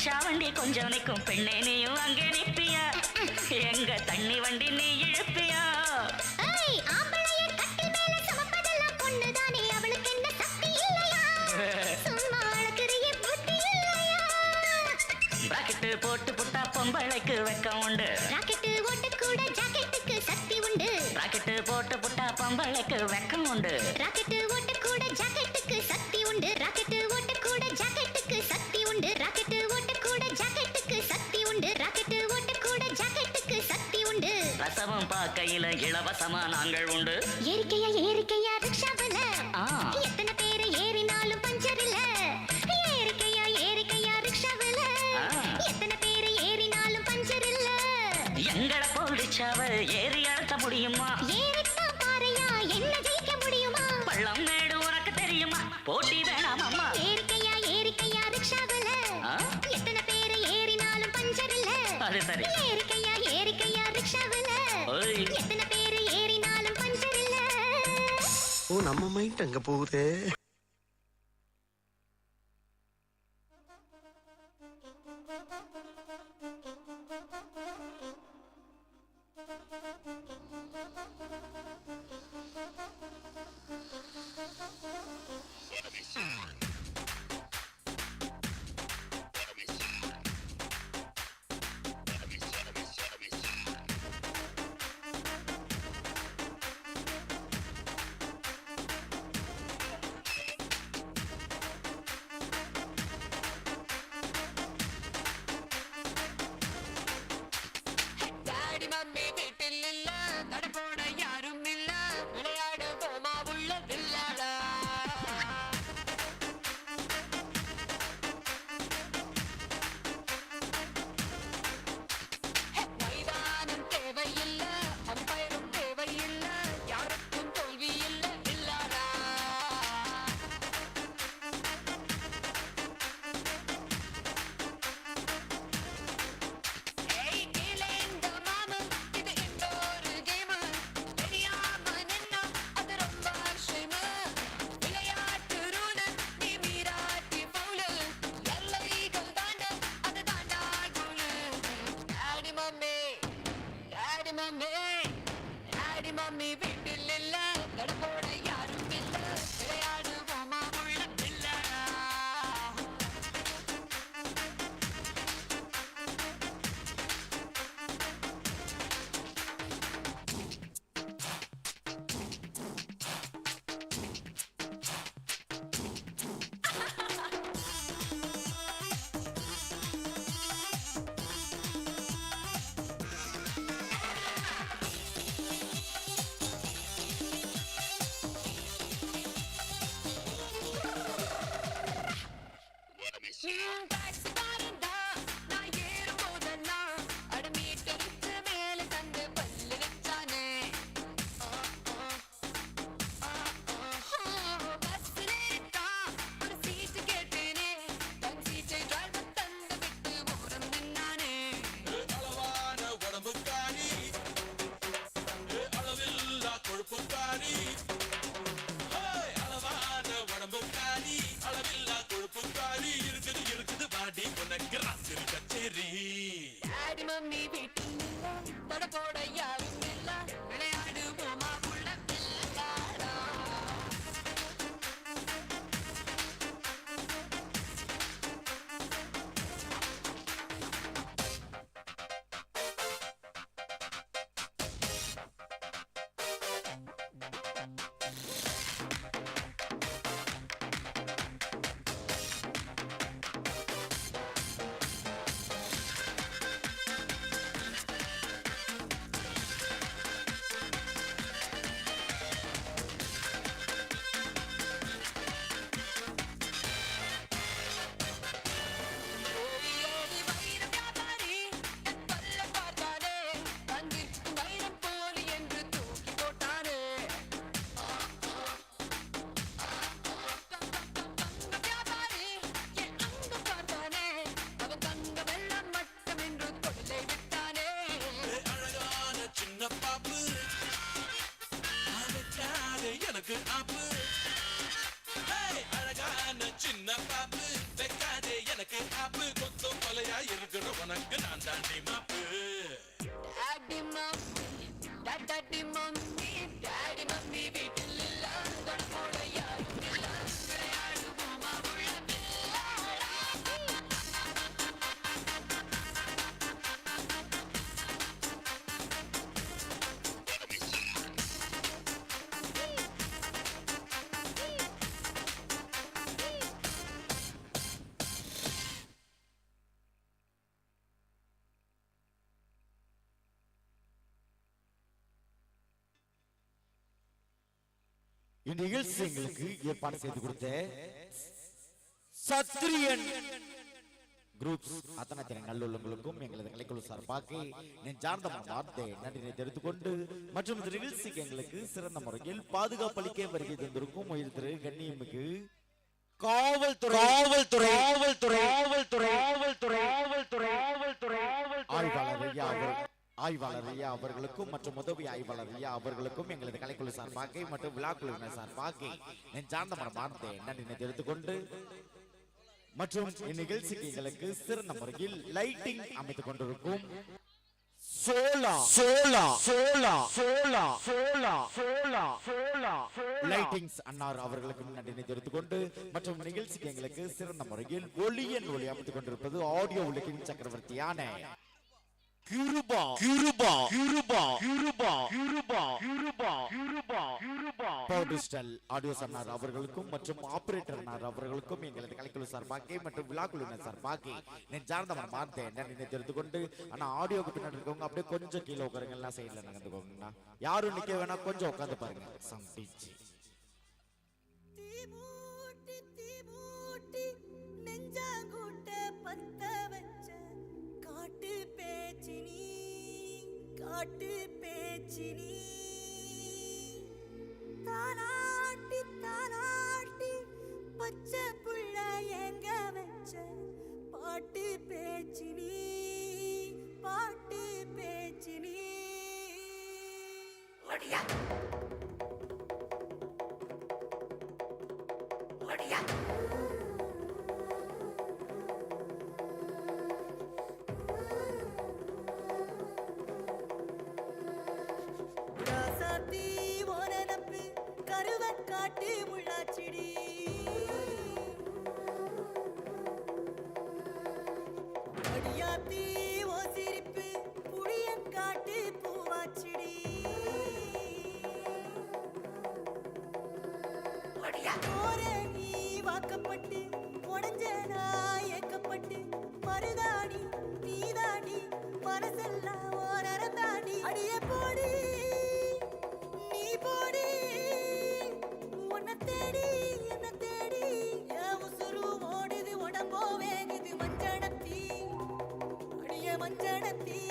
Rickshaw வண்டி கொஞ்சம் நிற்கும் பெண்ணே நீயும் அங்கே நிற்பியா எங்க தண்ணி வண்டி நீ இழுப்பியா ராக்கெட்டு போட்டு புட்டா பொம்பளைக்கு வெக்கம் உண்டு ராக்கெட்டு ஓட்ட கூட ஜாக்கெட்டுக்கு சக்தி உண்டு ராக்கெட்டு போட்டு புட்டா பொம்பளைக்கு வெக்கம் உண்டு ராக்கெட்டு ஓட்ட கூட ஜாக்கெட்டுக்கு சக்தி உண்டு ராக்கெட்டு ஓட்ட கூட ஜாக்கெட்டுக்கு சக்தி உண்டு ராக்கெட்டு ஓட்ட கூட ஜாக்கெட்டுக்கு சக்தி உண்டு ராக்கெட்டு ஓட்ட கூட ஜாக்கெட்டுக்கு சக்தி உண்டு ரசமும் பாக்கையில இலவசமா நாங்கள் உண்டு ஏறிக்கையா ஏறிக்கையா ரிக்ஷாவுல எத்தனை பேரு ஏறினாலும் பஞ்சர் இல்ல ஏறிக்கையா ஏறிக்கையா ரிக்ஷாவுல எத்தனை பேரு ஏறினாலும் பஞ்சர் இல்ல எங்களை போல் ரிக்ஷாவ ஏறி அழுத்த முடியுமா ஏறித்தான் பாறையா என்ன ஜெயிக்க முடியுமா பள்ளம் மேடு உனக்கு தெரியுமா போட்டி வேணாம் அம்மா ஏறிக்கையா ஏறிக்கையா ரிக்ஷாவுல எத்தனை பேரு ஏறினாலும் பஞ்சர் இல்ல அது சரி ஏறிக்கையா ஏறிக்கையா ரிக்ஷாவுல எத்தனை பேரு ஏறினாலும் பஞ்சர் இல்ல ஓ நம்ம மைண்ட் அங்க போகுது சின்ன பாப்பு வைக்காதே எனக்கு ஆப்பு கொத்தம் தலையா இருக்கிற உனக்கு நான் தாண்டி மாப்பு. டாடி மம்மி டாடி மம்மி வீட்டில் இல்ல போல யாரும் இல்ல விளையாடுவோமா உள்ள இந்நிகழ்ச்சி எங்களுக்கு ஏற்பாடு செய்து கொடுத்த சத்திரியன் குரூப்ஸ் அத்தனை நல்லுள்ளங்களுக்கும் எங்களது கலைக்குழு சார்பாக நெஞ்சார்ந்த வார்த்தை நன்றினை தெரிவித்துக் கொண்டு மற்றும் இந்த நிகழ்ச்சிக்கு எங்களுக்கு சிறந்த முறையில் பாதுகாப்பு அளிக்க வருகை தந்திருக்கும் உயிர் திரு கண்ணியமிகு காவல்துறை ஆய்வாளர் ஐயா அவர்களுக்கும் மற்றும் உதவி ஆய்வாளர் ஐயா அவர்களுக்கும் எங்களது கலைக்குழு சார்பாக மற்றும் விழாக்குழுவினர் சார்பாக நெஞ்சார்ந்த மனமார்ந்த நன்றினை தெரிவித்துக் கொண்டு மற்றும் இந்நிகழ்ச்சிக்கு எங்களுக்கு சிறந்த முறையில் லைட்டிங் அமைத்துக் கொண்டிருக்கும் லைட்டிங்ஸ் அன்னார் அவர்களுக்கும் நன்றினை தெரிவித்துக் கொண்டு மற்றும் நிகழ்ச்சிக்கு எங்களுக்கு சிறந்த முறையில் ஒளியன் ஒளி அமைத்துக் கொண்டிருப்பது ஆடியோ உலகின் சக்கரவர்த்தியான அவர்களுக்கும் மற்றும் ஆபரேட்டர் அவர்களுக்கும் எங்களது கலைக்குழு சார்பாக மற்றும் விழாக்குழுவினர் சார்பாக நெஞ்சார்ந்த மனமார்ந்த நன்றினை தெரிவித்துக் கொண்டு ஆனா ஆடியோக்கு பின்னாடி இருக்கவங்க அப்படியே கொஞ்சம் கீழே உட்காருங்க எல்லாம் சைட்ல நகர்ந்துக்கோங்கண்ணா யாரும் நிக்க வேணா கொஞ்சம் உட்காந்து பாருங்க சம்பிச்சு காட்டு பேச்சினி தாலாட்டி தாலாட்டி பச்சை புள்ள எங்க வச்ச பாட்டு பேச்சினி பாட்டு பேச்சினி ஒடியா ஒடியா காட்டு முள்ளாச்சிடி அடியாத்தி ஓ சிரிப்பு புளியங்காட்டு பூவாச்சிடி நீ வாக்கப்பட்டு உடஞ்ச நான் ஏக்கப்பட்டு மருதாணி நீதாணி மனசெல்லாம் ஓரந்தாணி அடிய போடி நீ போடி தேடி என்ன தேடி உசுரு ஓடுது உடம்போ வேகுது மஞ்சனத்தி அடிய மஞ்சனத்தி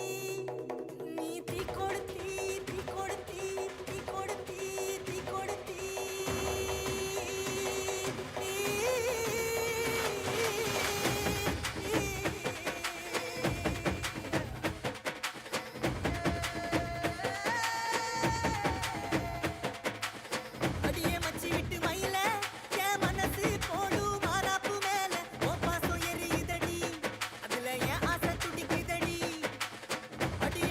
நீ தீ கொடுத்தி தீ கொடுத்தி தீ கொடுத்தி தீ கொடுத்தி அடி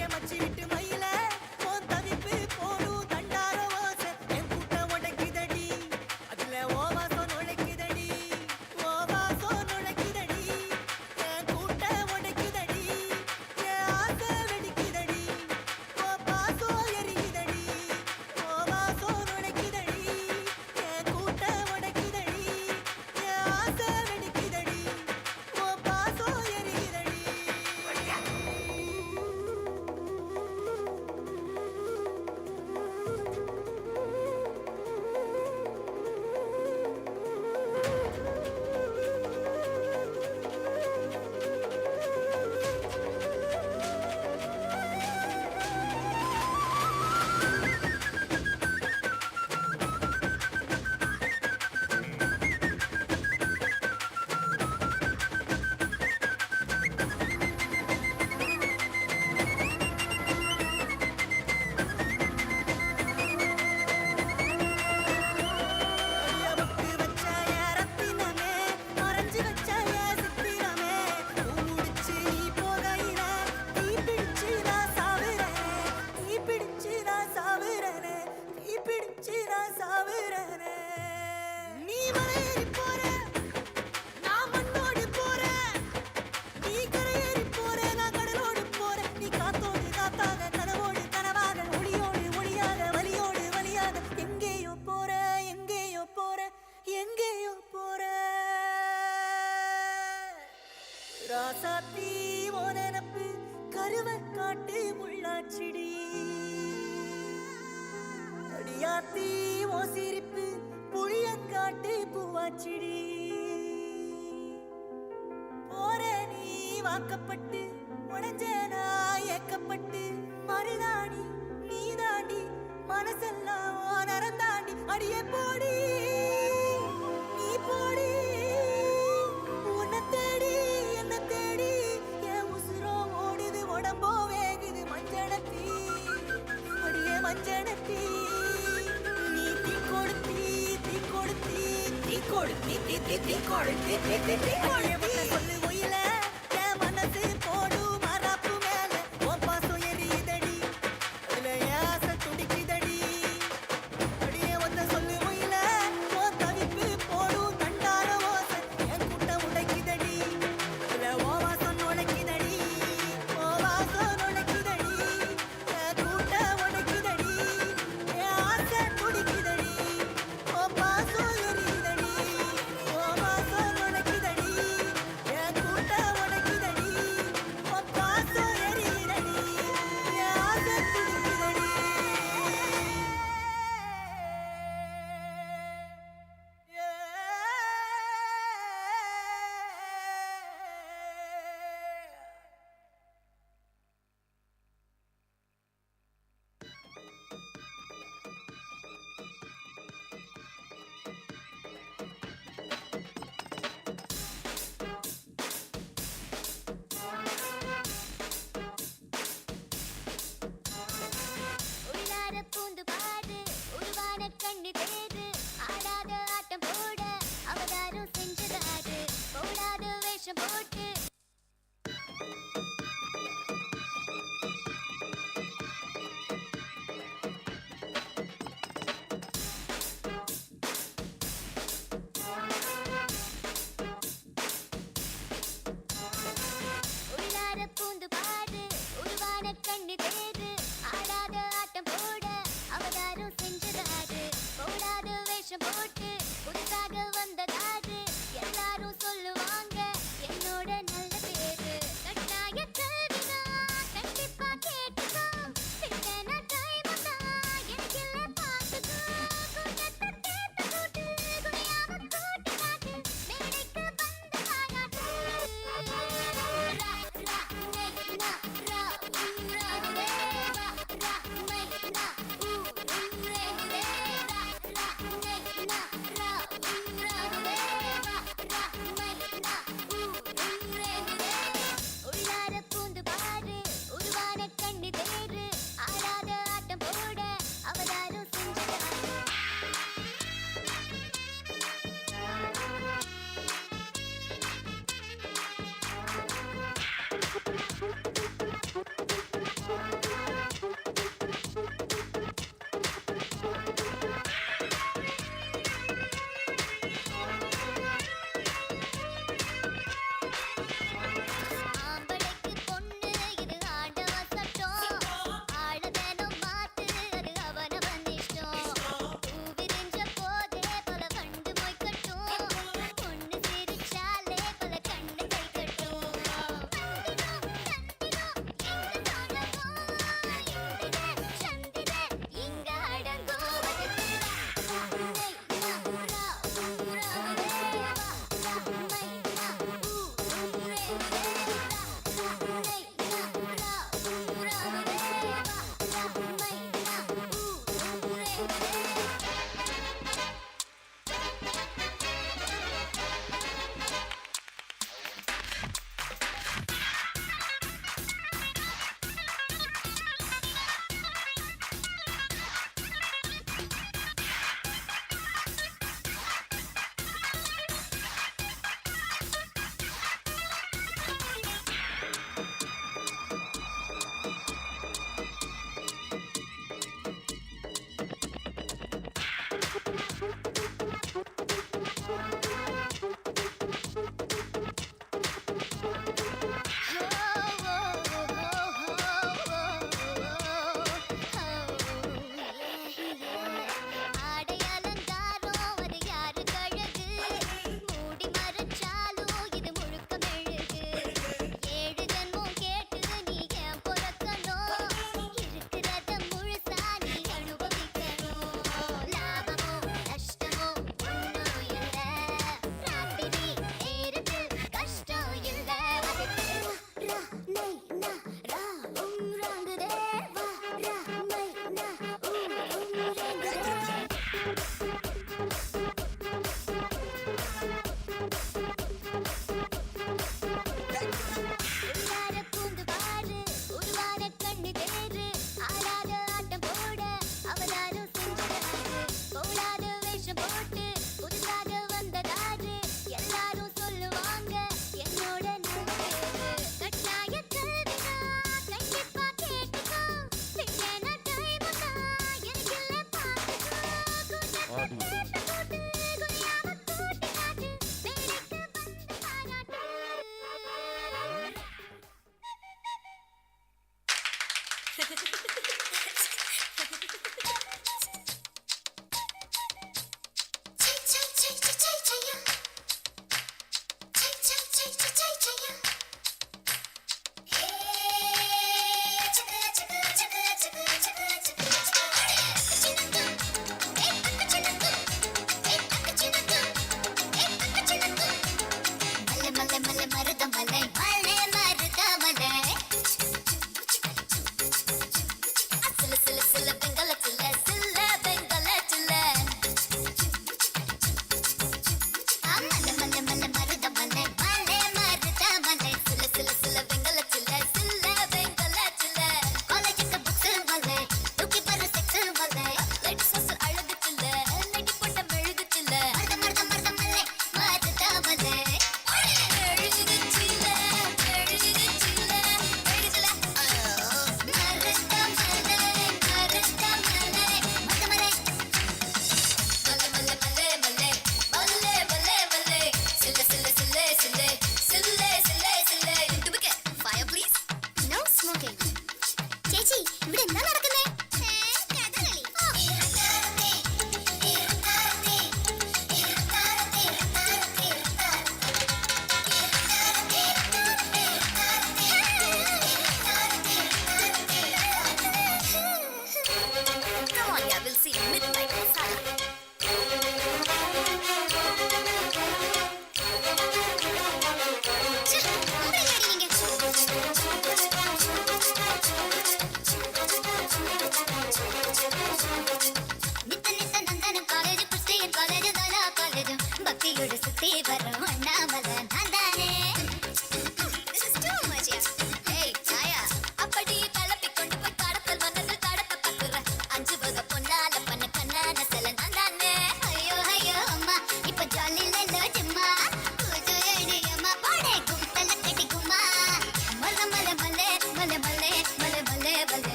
ராசாத்தி ஓ நினப்பு கருவக்காட்டு முள்ளாச்சிடி அடியாத்தி ஓ சிரிப்பு புளியங்காட்டு பூவாச்சிடி போற நீ வாக்கப்பட்டு உடஞ்சேனா ஏக்கப்பட்டு மருதாணி நீ தாண்டி மனசெல்லாம் நரந்தாண்டி அடியே போடி நீ போடி உன்னை தேடி என்ன தேடி என் உசுரோ ஓடுது உடம்போ வேகுது மஞ்சளத்தி அடியே மஞ்சளத்தி நீ தீ கொடுத்தி தீ கொடுத்தி தீ கொடுத்தி தீ தீ தீ கொடுத்தி தீ தீ தீ கொடுத்தி சொல்லு ஒயில என் மனசு போடு மராப்பு மேல உன் பாசம் எரியுதடி அதுல என் ஆசை துடிக்குதடி அடியே ஒத்த சொல்லு ஒயில உன் தவிப்பு போடு தண்டார ஓசை என் கூட்டம் உடைக்குதடி அதுல உன் வாசம் நுழைக்குதடி உன் வாசம் நுழைக்குதடி என் கூட்டம் உடைக்குதடி என் ஆசை துடிக்குதடி உன் பாசம் எரியுதடி உன் வாசம் நுழைக்குதடி என் கூட்டம் உடைக்குதடி உன் பாசம் எரியுதடி என் ஆசை துடிக்குதடி உள்ளார பூந்து பாடு உருவான கண்ணு தேடு ஆடாத ஆட்டம் போட அவதாரம் செஞ்சதாடு போடாத வேஷம் போட்டு உள்ளார பூந்து பாடு உருவான கண்ணு தேடு ஆடாத ஆட்டம் போட அவதாரம் செஞ்சதாடு போடாத வேஷம் போட்டு புதுசாக வந்ததாடு எல்லாரும் சொல்லுவாங்க என்னோட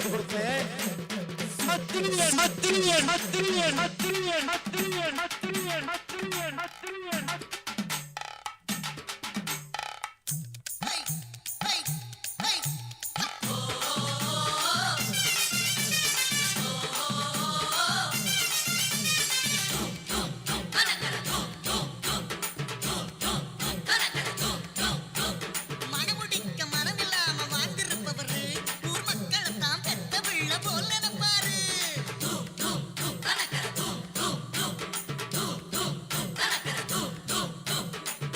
செய்து கொடுத்த சத்திரியன் சத்திரியன் சத்திரியன் சத்திரியன் சத்திரியன் சத்திரியன் சத்திரியன் சத்திரியன் மனமுடிக்க மனமில்லாம வாழ்ந்திருப்பவரு ஊர் மக்களைத்தான் பெத்த பிள்ளை போல் நினைப்பாரு.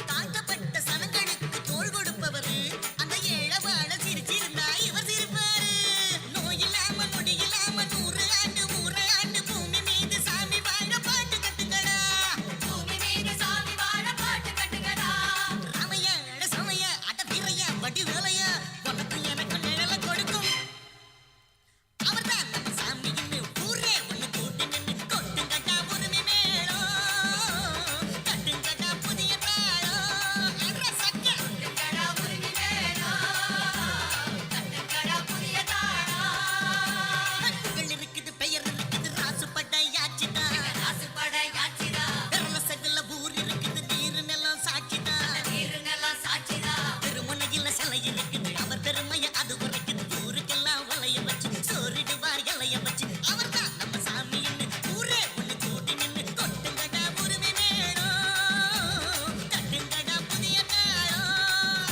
தாழ்த்தப்பட்ட சனங்களுக்கு தோள் கொடுப்பவரு அந்த ஏழை வாழ சிரிச்சிருந்தா இவர் சிரிப்பாரு. நோயில்லாம நொடியில்லாம 100 ஆண்டு 100 ஆண்டு பூமி மீது சாமி வாழ பாட்டு கட்டுங்கடா. பூமி மீது சாமி வாழ பாட்டு கட்டுங்கடா. ராமையா அட சமையா அட வீரையா வடி வேலையா உனக்கு எனக்கு நிழல கொடுக்கும் அவர்தான் நம்ம சாமின்னு ஊரே ஒண்ணு கூட்டி நின்னு கொட்டுங்கடா உரிமை மேளம். கட்டுங்கடா புதிய தாளம். அட சக்க. கட்டுங்கடா உரிமை மேளம். கட்டுங்கடா புதிய தாளம். புகழ் இருக்குது பெயர் இருக்குது ராசுபட யாச்சிதா. ராசுபட யாச்சிதா. விரல செவில ஊர் இருக்குது நீரு நிலம் சாட்சிதா. நீரு நிலம் சாட்சிதா. பெருமுனையில சிலை இருக்குது அவர் பெருமையை அது உரைக்குது. ஊருக்கெல்லாம் வலைய வச்சு சோறிடுவார் இலைய வச்சு அவர்தான் நம்ம சாமின்னு ஊரே ஒண்ணு கூட்டி நின்னு கொட்டுங்கடா உரிமை மேளம். கட்டுங்கடா புதிய தாளம்.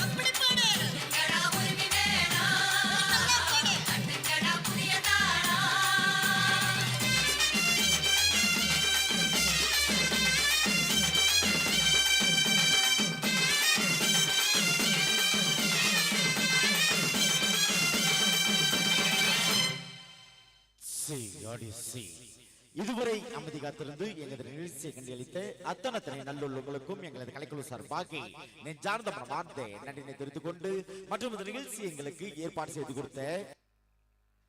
அப்படி பாடு. கட்டுங்கடா உரிமை மேளம். நல்லா பாடு. கட்டுங்கடா புதிய தாளம். இதுவரை அமைதி காத்திருந்து எங்களது நிகழ்ச்சியை கண்டியளித்த அத்தனை நல்லுள்ளங்களுக்கும் எங்களது கலைக்குழு சார்பாக நெஞ்சார்ந்த மனமார்ந்த நன்றினை தெரிவித்துக் கொண்டு மற்றும் இந்த நிகழ்ச்சி எங்களுக்கு ஏற்பாடு செய்து கொடுத்த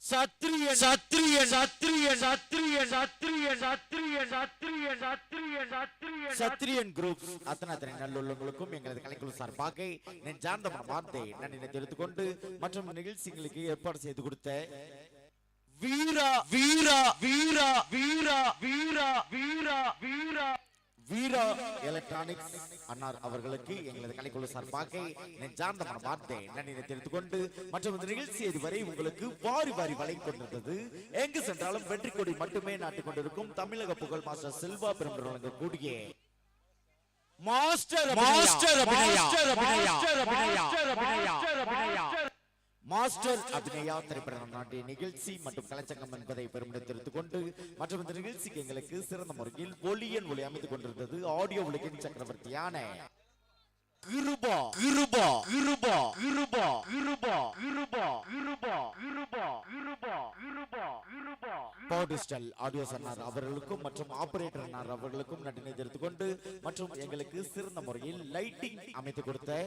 சத்திரியன் சத்திரியன் சத்திரியன் சத்திரியன் சத்திரியன் சத்திரியன் சத்திரியன் சத்திரியன் சத்திரியன் சத்திரியன் குரூப் அத்தனை நல்லுள்ளங்களுக்கும் எங்களது கலைக்குழு சார்பாக நெஞ்சார்ந்த மனமார்ந்த நன்றினை தெரிவித்துக் கொண்டு மற்றும் நிகழ்ச்சிகளுக்கு ஏற்பாடு செய்து கொடுத்த வீரா வீரா வீரா வீரா வீரா வீரா வீரா வீரா எலக்ட்ரானிக்ஸ் அன்னார் அவர்களுக்கு எங்களது கலைக்குழு சார்பாக நெஞ்சார்ந்த மனமார்ந்த நன்றினை தெரிவித்துக் கொண்டு மற்றும் இந்த நிகழ்ச்சி இதுவரை உங்களுக்கு வாரி வாரி வழங்கிக் கொண்டிருந்தது எங்கு சென்றாலும் வெற்றி கொடி மட்டுமே நாட்டிக் கொண்டிருக்கும் தமிழக புகழ் மாஸ்டர் செல்வா பெரும்பர் வழங்கக்கூடிய master master master master master master Abhinaya திரைப்பட நாட்டிய நிகழ்ச்சி மற்றும் கலைச்சங்கம் என்பதை பெருமிட தெரிவித்துக் கொண்டு மற்றும் இந்த நிகழ்ச்சிக்கு எங்களுக்கு சிறந்த முறையில் ஒளியன் ஒளி அமைத்துக் கொண்டிருந்தது ஆடியோ உலகின் சக்கரவர்த்தியான கிருபா கிருபா கிருபா கிருபா கிருபா கிருபா கிருபா கிருபா கிருபா கிருபா கிருபா பாடிஸ்டல் ஆடியோ சன்னார் அவர்களுக்கும் மற்றும் ஆபரேட்டர் அன்னார் அவர்களுக்கும் நன்றினை தெரிவித்துக் கொண்டு மற்றும் எங்களுக்கு சிறந்த முறையில் லைட்டிங் அமைத்துக் கொடுத்த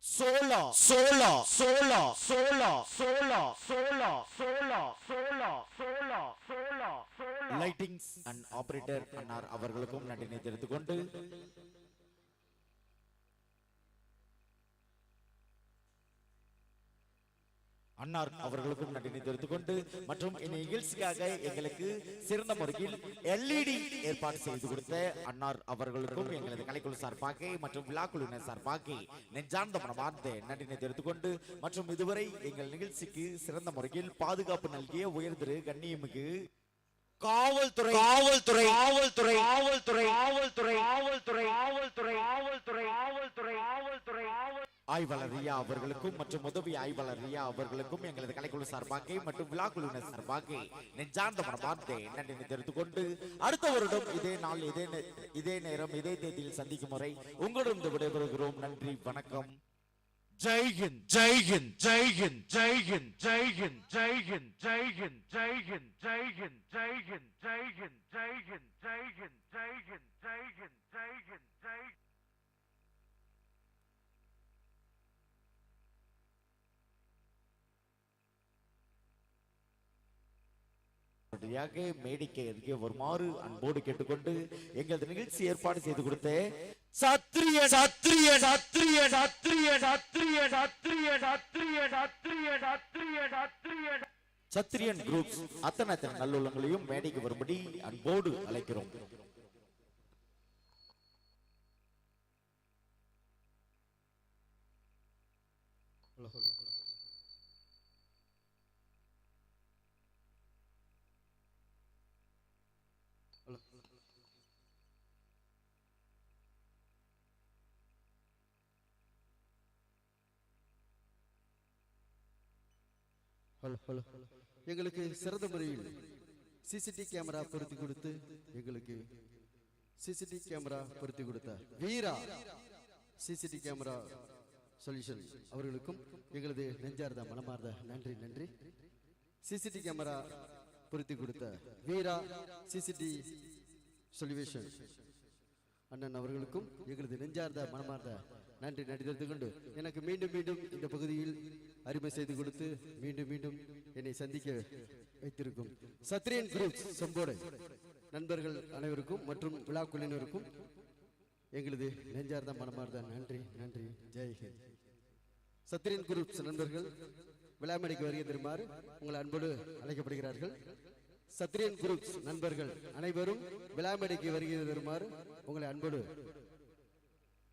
சோலா சோலா சோலா சோலா சோலா சோலா சோலா சோலா சோலா சோலா சோலா லைட்டிங்ஸ் அண்ட் ஆபரேட்டர் அன்னார் அவர்களுக்கும் நன்றினை தெரிவித்துக் கொண்டு அன்னார் அவர்களுக்கும் நன்றினை தெரிவித்துக் கொண்டு மற்றும் இந்த நிகழ்ச்சிக்காக எங்களுக்கு சிறந்த முறையில் LED ஏற்பாடு செய்து கொடுத்த அன்னார் அவர்களுக்கும் எங்களது கலைக்குழு சார்பாக மற்றும் விழாக்குழுவினர் சார்பாக நெஞ்சார்ந்த மனமார்ந்த நன்றினை தெரிவித்துக் கொண்டு மற்றும் இதுவரை எங்கள் நிகழ்ச்சிக்கு சிறந்த முறையில் பாதுகாப்பு நல்கிய உயர்திரு கண்ணியமிகு காவல்துறை காவல்துறை காவல்துறை காவல்துறை காவல்துறை காவல்துறை காவல்துறை காவல்துறை காவல்துறை காவல்துறை ஆய்வாளர் ரியா அவர்களுக்கும் மற்றும் உதவி ஆய்வாளர் ரியா அவர்களுக்கும் எங்களது கலைக்குழு சார்பாக மற்றும் விழாக்குழுவினர் சார்பாக நெஞ்சார்ந்த மனமார்ந்த நன்றினை தெரிவித்துக் கொண்டு அடுத்த வருடம் இதே நாள் இதே நேரம் இதே தேதியில் சந்திக்கும் முறை உங்களிடம் விடைபெறுகிறோம். நன்றி, வணக்கம். ஜெய் ஹிந்த், ஜெய் ஹிந்த், ஜெய் ஹிந்த், ஜெய் ஹிந்த், ஜெய் ஹிந்த், ஜெய் ஹிந்த், ஜெய் ஹிந்த், ஜெய் ஹிந்த், ஜெய் ஹிந்த், ஜெய் ஹிந்த், ஜெய் ஹிந்த், ஜெய் ஹிந்த், ஜெய் ஹிந்த், ஜெய் ஹிந்த், ஜெய் ஹிந்த், ஜெய் ஹிந்த், ஜெய் மேடிக்கை அருகே வருமாறு அன்போடு கேட்டுக்கொண்டு எங்களது நிகழ்ச்சி ஏற்பாடு செய்து கொடுத்த சத்திரிய சத்திரிய சத்திரிய சத்திரிய சத்திரிய சத்திரிய சத்திரிய சத்திரிய சத்திரிய சத்திரிய சத்திரியன் குரூப்ஸ் அத்தனை நல்லுள்ளங்களையும் மேடைக்கு வரும்படி அன்போடு அழைக்கிறோம். எங்களுக்கு சிறந்த முறையில் சிசிடிவி கேமரா பொருத்தி கொடுத்து வீரா சிசிடிவி கேமரா சொல்யூஷன் அவர்களுக்கும் எங்களது நெஞ்சார்ந்த மனமார்ந்த நன்றி. சிசிடிவி கேமரா பொருத்தி கொடுத்த வீரா சிசிடிவி சொல்யூஷன் அண்ணன் அவர்களுக்கும் எங்களது நெஞ்சார்ந்த மனமார்ந்த நன்றி தெரிந்து கொண்டு எனக்கு மீண்டும் இந்த பகுதியில் அறிமுகம் செய்து கொடுத்து மீண்டும் என்னை சந்திக்க வைத்திருக்கும் சத்திரியன் குரூப்ஸ் செம்போடை நண்பர்கள் அனைவருக்கும் மற்றும் விழா குழுவினருக்கும் எங்களது நெஞ்சார்ந்த மனமார்ந்த நன்றி. ஜெய்ஹிந்த். சத்திரியன் குரூப்ஸ் நண்பர்கள் விழாமேடைக்கு வருகை தருமாறு உங்கள் அன்போடு அழைக்கப்படுகிறார்கள். சத்திரியன் குரூப்ஸ் நண்பர்கள் அனைவரும் விழாமேடைக்கு வருகை தருமாறு உங்களை அன்போடு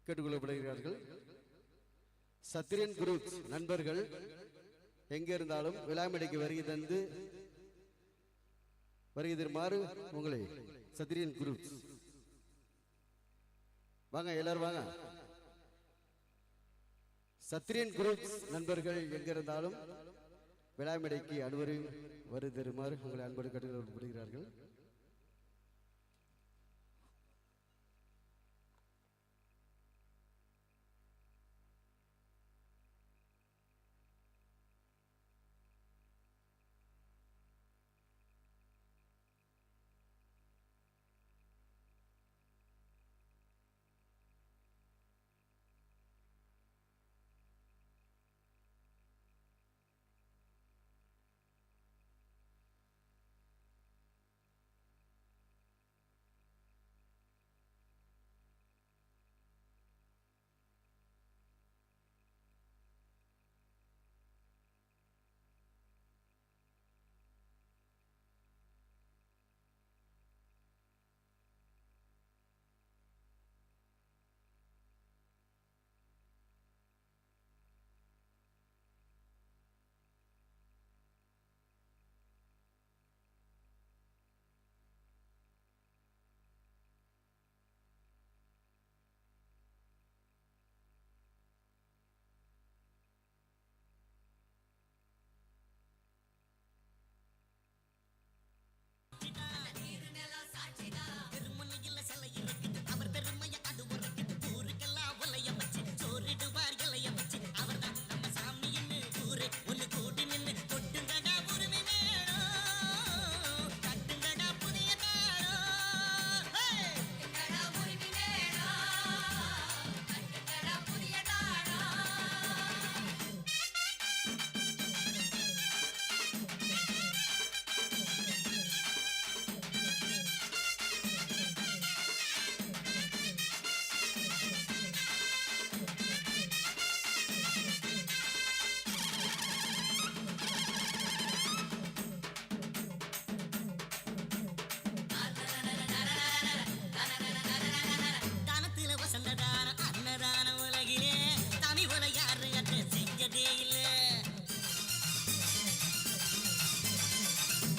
கேட்டுக்கொள்ளப்படுகிறார்கள். சத்திரியன் குரூப்ஸ் நண்பர்கள் எங்க இருந்தாலும் விழாமேடைக்கு வருகை தருமாறு உங்களை சத்திரியன் குரூப்ஸ் வாங்க எல்லாரும் வாங்க. சத்திரியன் குரூப்ஸ் நண்பர்கள் எங்க இருந்தாலும் விழாமேடைக்கு அனைவரும் வருகை தருமாறு உங்களை அன்போடு கேட்டுக்கொள்ளப்படுகிறார்கள்.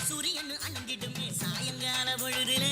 சூரியன் அணங்கிடுமே சாயங்கால பொழுதுல